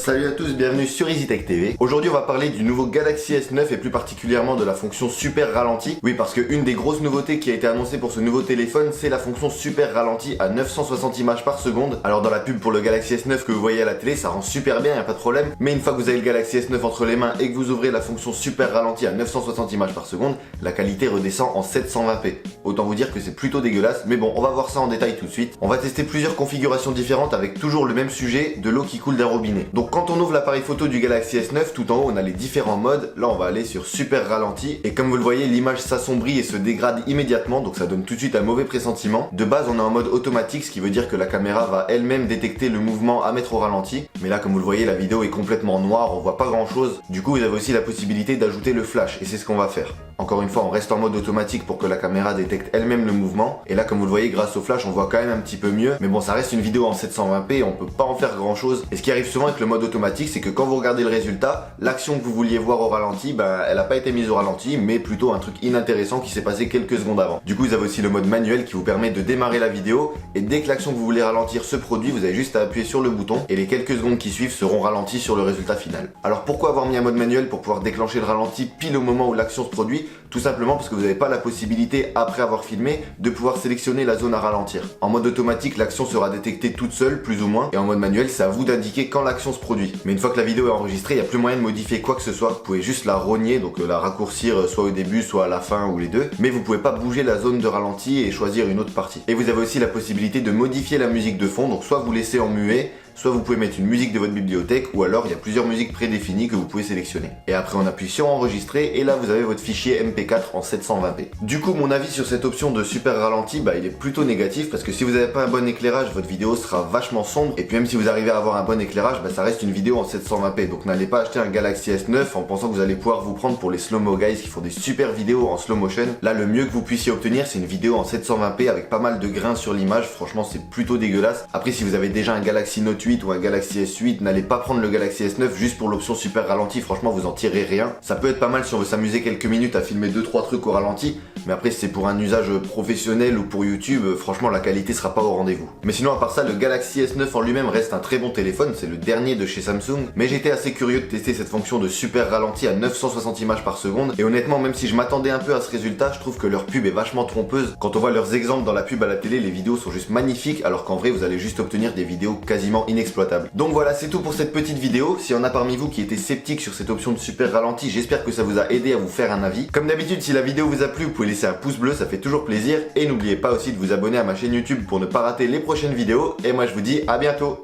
Salut à tous, bienvenue sur EasyTech TV. Aujourd'hui on va parler du nouveau Galaxy S9 et plus particulièrement de la fonction super ralenti. Oui, parce qu'une des grosses nouveautés qui a été annoncée pour ce nouveau téléphone, c'est la fonction super ralenti à 960 images par seconde. Alors dans la pub pour le Galaxy S9 que vous voyez à la télé, ça rend super bien, y a pas de problème. Mais une fois que vous avez le Galaxy S9 entre les mains et que vous ouvrez la fonction super ralenti à 960 images par seconde, la qualité redescend en 720p. Autant vous dire que c'est plutôt dégueulasse, mais bon, on va voir ça en détail tout de suite. On va tester plusieurs configurations différentes avec toujours le même sujet, de l'eau qui coule d'un robinet. Donc quand on ouvre l'appareil photo du Galaxy S9, tout en haut on a les différents modes. Là on va aller sur super ralenti et comme vous le voyez, l'image s'assombrit et se dégrade immédiatement, donc ça donne tout de suite un mauvais pressentiment. De base on est en mode automatique, ce qui veut dire que la caméra va elle-même détecter le mouvement à mettre au ralenti. Mais là comme vous le voyez, la vidéo est complètement noire, on voit pas grand chose. Du coup vous avez aussi la possibilité d'ajouter le flash et c'est ce qu'on va faire. Encore une fois, on reste en mode automatique pour que la caméra détecte elle-même le mouvement. Et là, comme vous le voyez, grâce au flash, on voit quand même un petit peu mieux. Mais bon, ça reste une vidéo en 720p, on peut pas en faire grand chose. Et ce qui arrive souvent avec le mode automatique, c'est que quand vous regardez le résultat, l'action que vous vouliez voir au ralenti, elle a pas été mise au ralenti, mais plutôt un truc inintéressant qui s'est passé quelques secondes avant. Du coup, vous avez aussi le mode manuel qui vous permet de démarrer la vidéo. Et dès que l'action que vous voulez ralentir se produit, vous avez juste à appuyer sur le bouton. Et les quelques secondes qui suivent seront ralenties sur le résultat final. Alors pourquoi avoir mis un mode manuel pour pouvoir déclencher le ralenti pile au moment où l'action se produit? Tout simplement parce que vous n'avez pas la possibilité, après avoir filmé, de pouvoir sélectionner la zone à ralentir. En mode automatique, l'action sera détectée toute seule, plus ou moins, et en mode manuel, c'est à vous d'indiquer quand l'action se produit. Mais une fois que la vidéo est enregistrée, il n'y a plus moyen de modifier quoi que ce soit. Vous pouvez juste la rogner, donc la raccourcir soit au début, soit à la fin, ou les deux. Mais vous pouvez pas bouger la zone de ralenti et choisir une autre partie. Et vous avez aussi la possibilité de modifier la musique de fond, donc soit vous laissez en muet, soit vous pouvez mettre une musique de votre bibliothèque, ou alors il y a plusieurs musiques prédéfinies que vous pouvez sélectionner. Et après on appuie sur enregistrer, et là vous avez votre fichier MP4 en 720p. Du coup mon avis sur cette option de super ralenti, il est plutôt négatif, parce que si vous n'avez pas un bon éclairage, votre vidéo sera vachement sombre, et puis même si vous arrivez à avoir un bon éclairage, ça reste une vidéo en 720p. Donc n'allez pas acheter un Galaxy S9 en pensant que vous allez pouvoir vous prendre pour les slow-mo guys qui font des super vidéos en slow motion. Là le mieux que vous puissiez obtenir, c'est une vidéo en 720p avec pas mal de grains sur l'image. Franchement c'est plutôt dégueulasse. Après si vous avez déjà un Galaxy Note 8 ou un Galaxy S8, n'allez pas prendre le Galaxy S9 juste pour l'option super ralenti, franchement vous en tirez rien. Ça peut être pas mal si on veut s'amuser quelques minutes à filmer 2-3 trucs au ralenti, mais après si c'est pour un usage professionnel ou pour YouTube, franchement la qualité sera pas au rendez-vous. Mais sinon à part ça, le Galaxy S9 en lui-même reste un très bon téléphone, c'est le dernier de chez Samsung, mais j'étais assez curieux de tester cette fonction de super ralenti à 960 images par seconde, et honnêtement même si je m'attendais un peu à ce résultat, je trouve que leur pub est vachement trompeuse. Quand on voit leurs exemples dans la pub à la télé, les vidéos sont juste magnifiques, alors qu'en vrai vous allez juste obtenir des vidéos quasiment inexploitables. Donc voilà, c'est tout pour cette petite vidéo. S'il y en a parmi vous qui étaient sceptiques sur cette option de super ralenti, j'espère que ça vous a aidé à vous faire un avis. Comme d'habitude, si la vidéo vous a plu, vous pouvez laisser un pouce bleu, ça fait toujours plaisir. Et n'oubliez pas aussi de vous abonner à ma chaîne YouTube pour ne pas rater les prochaines vidéos. Et moi je vous dis à bientôt.